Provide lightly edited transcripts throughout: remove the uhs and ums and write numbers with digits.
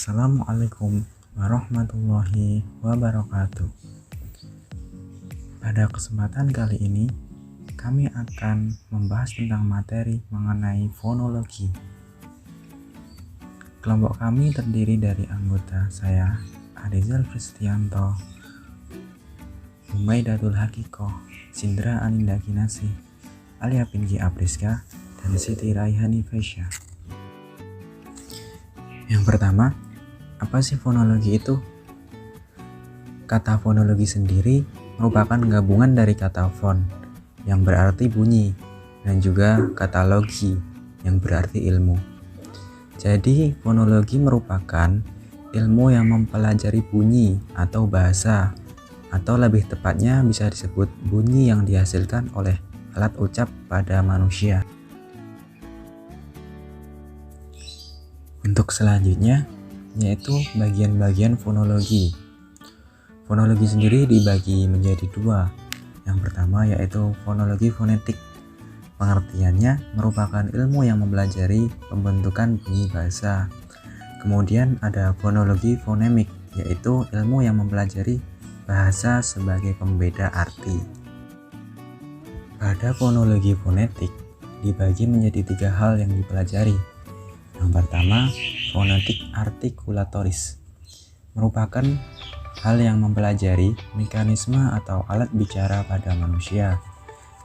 Assalamualaikum warahmatullahi wabarakatuh. Pada kesempatan kali ini, kami akan membahas tentang materi mengenai fonologi. Kelompok kami terdiri dari anggota saya, Arizal Kristianto, Humaidatul Hakikoh, Sindra Aninda Kinasi, Alia Pinky Apriska, dan Siti Raihani Fesya. Yang pertama, apa sih fonologi itu? Kata fonologi sendiri merupakan gabungan dari kata fon yang berarti bunyi dan juga kata logi yang berarti ilmu. Jadi fonologi merupakan ilmu yang mempelajari bunyi atau bahasa, atau lebih tepatnya bisa disebut bunyi yang dihasilkan oleh alat ucap pada manusia. Untuk selanjutnya yaitu bagian-bagian fonologi. Fonologi sendiri dibagi menjadi dua. Yang pertama yaitu fonologi fonetik. Pengertiannya merupakan ilmu yang mempelajari pembentukan bunyi bahasa. Kemudian ada fonologi fonemik, yaitu ilmu yang mempelajari bahasa sebagai pembeda arti. Pada fonologi fonetik dibagi menjadi tiga hal yang dipelajari. Yang pertama, fonetik artikulatoris merupakan hal yang mempelajari mekanisme atau alat bicara pada manusia.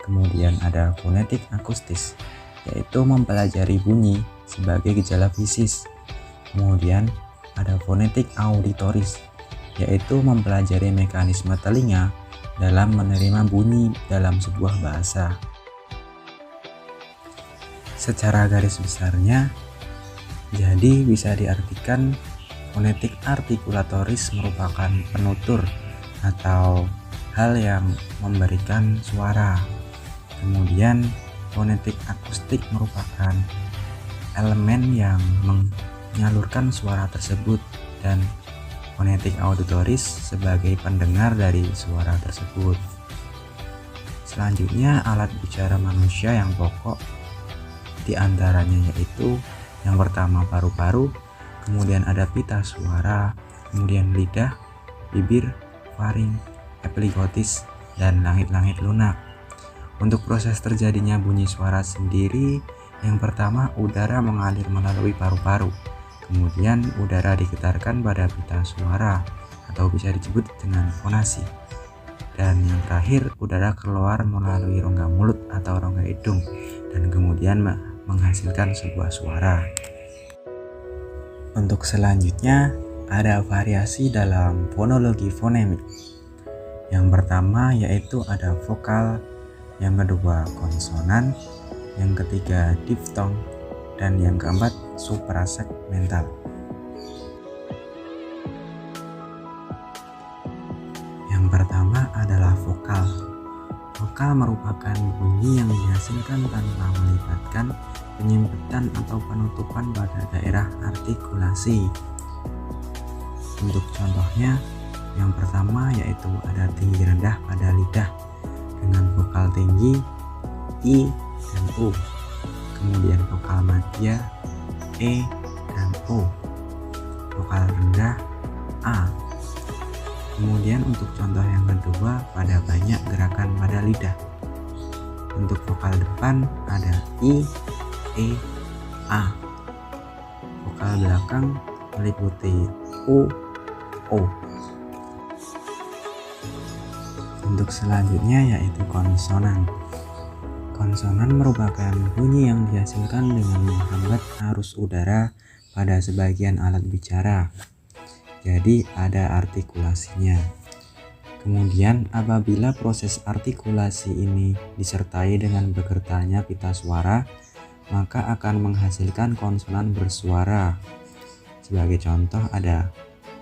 Kemudian ada fonetik akustis, yaitu mempelajari bunyi sebagai gejala fisis. Kemudian ada fonetik auditoris, yaitu mempelajari mekanisme telinga dalam menerima bunyi dalam sebuah bahasa. Secara garis besarnya, jadi bisa diartikan fonetik artikulatoris merupakan penutur atau hal yang memberikan suara. Kemudian fonetik akustik merupakan elemen yang menyalurkan suara tersebut, dan fonetik auditoris sebagai pendengar dari suara tersebut. Selanjutnya alat bicara manusia yang pokok diantaranya yaitu yang pertama paru-paru, kemudian ada pita suara, kemudian lidah, bibir, faring, epiglottis, dan langit-langit lunak. Untuk proses terjadinya bunyi suara sendiri, yang pertama udara mengalir melalui paru-paru, kemudian udara digetarkan pada pita suara atau bisa disebut dengan fonasi, dan yang terakhir udara keluar melalui rongga mulut atau rongga hidung dan kemudian menghasilkan sebuah suara. Untuk selanjutnya ada variasi dalam fonologi fonemik. Yang pertama yaitu ada vokal, yang kedua konsonan, yang ketiga diftong, dan yang keempat suprasegmental. Yang pertama adalah vokal. Vokal merupakan bunyi yang dihasilkan tanpa melibatkan penyempitan atau penutupan pada daerah artikulasi. Untuk contohnya, yang pertama yaitu ada tinggi rendah pada lidah dengan vokal tinggi I dan U, kemudian vokal madya E dan O, vokal rendah A. Kemudian untuk contoh yang kedua, pada banyak gerakan pada lidah. Untuk vokal depan ada I, E, A. Vokal belakang meliputi U, O. Untuk selanjutnya yaitu konsonan. Konsonan merupakan bunyi yang dihasilkan dengan menghambat arus udara pada sebagian alat bicara. Jadi ada artikulasinya. Kemudian apabila proses artikulasi ini disertai dengan bergetarnya pita suara, maka akan menghasilkan konsonan bersuara. Sebagai contoh ada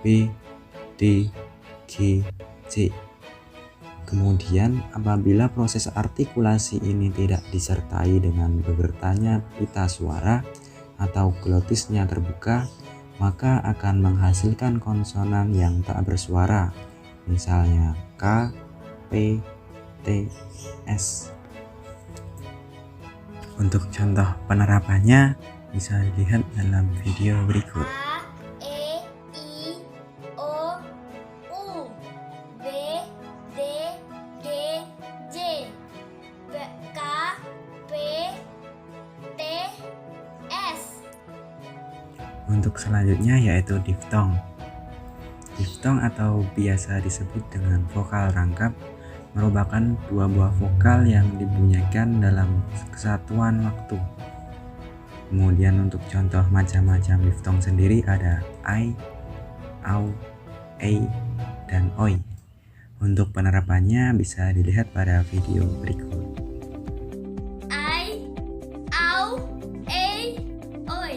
B, D, G, C. Kemudian apabila proses artikulasi ini tidak disertai dengan bergetarnya pita suara atau glotisnya terbuka, maka akan menghasilkan konsonan yang tak bersuara, misalnya K, P, T, S. Untuk contoh penerapannya bisa dilihat dalam video berikut. A, E, Untuk selanjutnya yaitu diftong. Diftong atau biasa disebut dengan vokal rangkap merupakan dua buah vokal yang dibunyikan dalam kesatuan waktu. Kemudian untuk contoh macam-macam diftong sendiri ada ai, au, ei, dan oi. Untuk penerapannya bisa dilihat pada video berikut. Ai, au, ei, oi.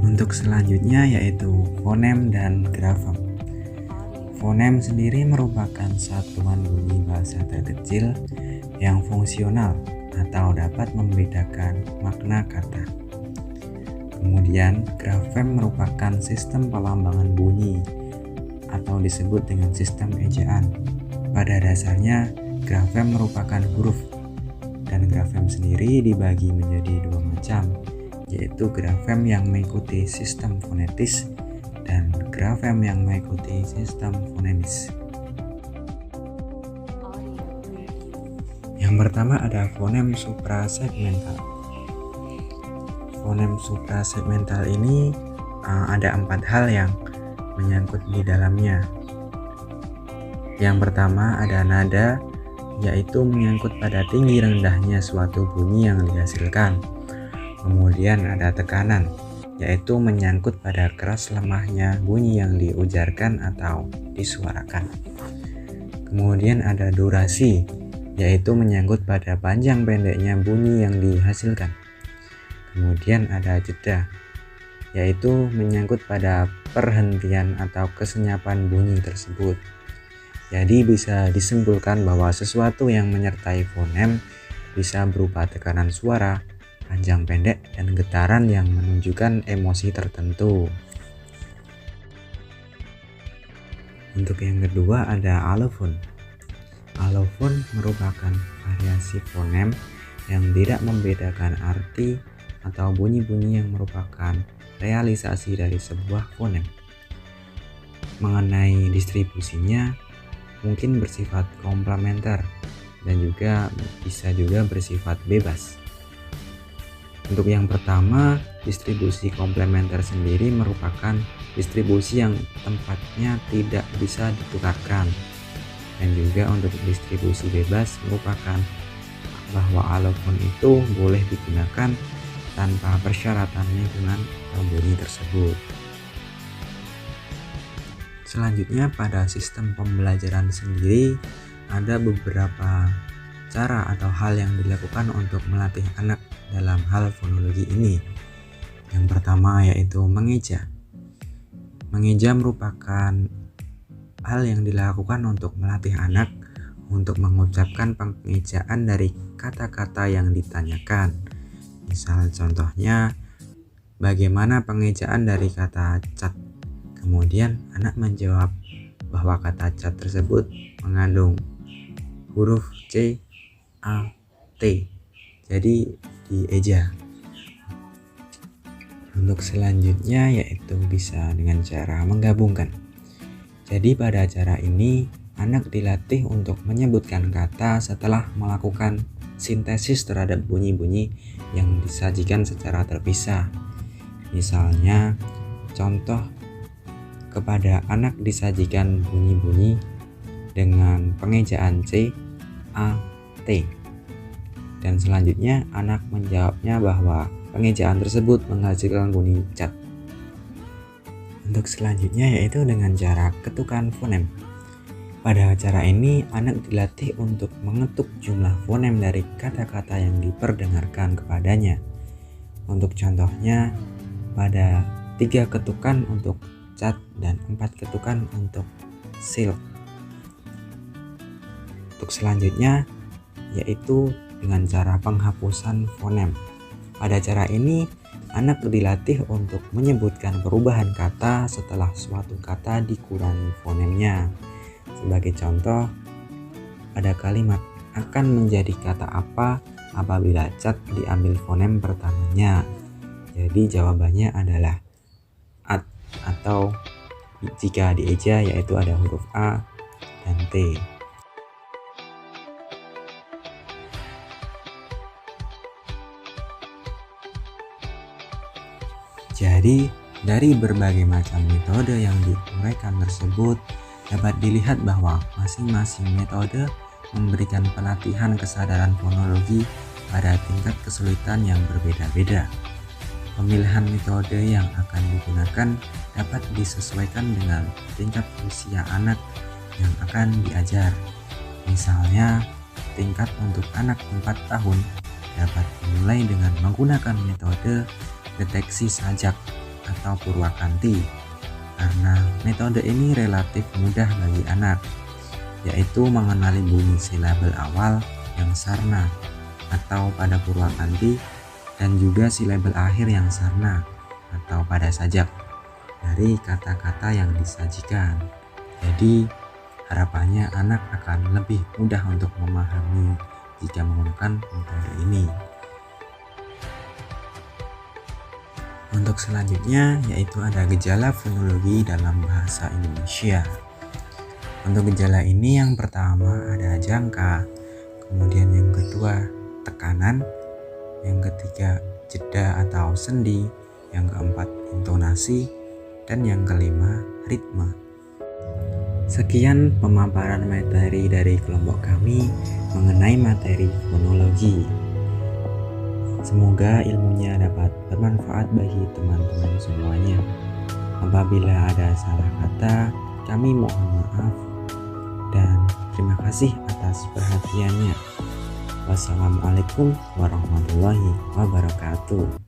Untuk selanjutnya yaitu fonem dan grafem. Fonem sendiri merupakan satuan bunyi bahasa terkecil yang fungsional atau dapat membedakan makna kata. Kemudian grafem merupakan sistem pelambangan bunyi atau disebut dengan sistem ejaan. Pada dasarnya grafem merupakan huruf, dan grafem sendiri dibagi menjadi dua macam, yaitu grafem yang mengikuti sistem fonetis dan grafem yang mengikuti sistem fonemis. Yang pertama ada fonem suprasegmental. Fonem suprasegmental ini ada 4 hal yang menyangkut di dalamnya. Yang pertama ada nada, yaitu menyangkut pada tinggi rendahnya suatu bunyi yang dihasilkan. Kemudian ada tekanan, yaitu menyangkut pada keras lemahnya bunyi yang diujarkan atau disuarakan. Kemudian ada durasi, yaitu menyangkut pada panjang pendeknya bunyi yang dihasilkan. Kemudian ada jeda, yaitu menyangkut pada perhentian atau kesenyapan bunyi tersebut. Jadi bisa disimpulkan bahwa sesuatu yang menyertai fonem bisa berupa tekanan suara, panjang pendek, dan getaran yang menunjukkan emosi tertentu. Untuk yang kedua ada alofon. Alofon merupakan variasi fonem yang tidak membedakan arti atau bunyi-bunyi yang merupakan realisasi dari sebuah fonem. Mengenai distribusinya, mungkin bersifat komplementer dan juga bisa juga bersifat bebas. Untuk yang pertama, distribusi komplementer sendiri merupakan distribusi yang tempatnya tidak bisa ditukarkan. Dan juga untuk distribusi bebas merupakan bahwa alofon itu boleh digunakan tanpa persyaratan lingkungan atau bunyi tersebut. Selanjutnya pada sistem pembelajaran sendiri ada beberapa cara atau hal yang dilakukan untuk melatih anak dalam hal fonologi ini. Yang pertama yaitu mengeja. Mengeja merupakan hal yang dilakukan untuk melatih anak untuk mengucapkan pengejaan dari kata-kata yang ditanyakan. Misal contohnya, bagaimana pengejaan dari kata cat? Kemudian anak menjawab bahwa kata cat tersebut mengandung huruf C, A, T. Jadi dieja. Untuk selanjutnya yaitu bisa dengan cara menggabungkan. Jadi pada cara ini anak dilatih untuk menyebutkan kata setelah melakukan sintesis terhadap bunyi-bunyi yang disajikan secara terpisah. Misalnya contoh, kepada anak disajikan bunyi-bunyi dengan pengejaan C, A, T. Dan selanjutnya anak menjawabnya bahwa pengejaan tersebut menghasilkan bunyi cat. Untuk selanjutnya yaitu dengan cara ketukan fonem. Pada cara ini anak dilatih untuk mengetuk jumlah fonem dari kata-kata yang diperdengarkan kepadanya. Untuk contohnya pada 3 ketukan untuk cat dan 4 ketukan untuk silk. Untuk selanjutnya yaitu dengan cara penghapusan fonem. Pada cara ini anak dilatih untuk menyebutkan perubahan kata setelah suatu kata dikurangi fonemnya. Sebagai contoh, pada kalimat akan menjadi kata apa apabila cat diambil fonem pertamanya. Jadi jawabannya adalah at, atau jika dieja yaitu ada huruf A dan T. Jadi, dari berbagai macam metode yang diuraikan tersebut, dapat dilihat bahwa masing-masing metode memberikan pelatihan kesadaran fonologi pada tingkat kesulitan yang berbeda-beda. Pemilihan metode yang akan digunakan dapat disesuaikan dengan tingkat usia anak yang akan diajar. Misalnya, tingkat untuk anak 4 tahun dapat dimulai dengan menggunakan metode deteksi sajak atau purwakanti, karena metode ini relatif mudah bagi anak, yaitu mengenali bunyi silabel awal yang sarna atau pada purwakanti dan juga silabel akhir yang sarna atau pada sajak dari kata-kata yang disajikan. Jadi harapannya anak akan lebih mudah untuk memahami jika menggunakan metode ini. Untuk selanjutnya yaitu ada gejala fonologi dalam bahasa Indonesia. Untuk gejala ini yang pertama ada jangka, kemudian yang kedua tekanan, yang ketiga jeda atau sendi, yang keempat intonasi, dan yang kelima ritme. Sekian pemaparan materi dari kelompok kami mengenai materi fonologi. Semoga ilmunya dapat bermanfaat bagi teman-teman semuanya. Apabila ada salah kata, kami mohon maaf dan terima kasih atas perhatiannya. Wassalamualaikum warahmatullahi wabarakatuh.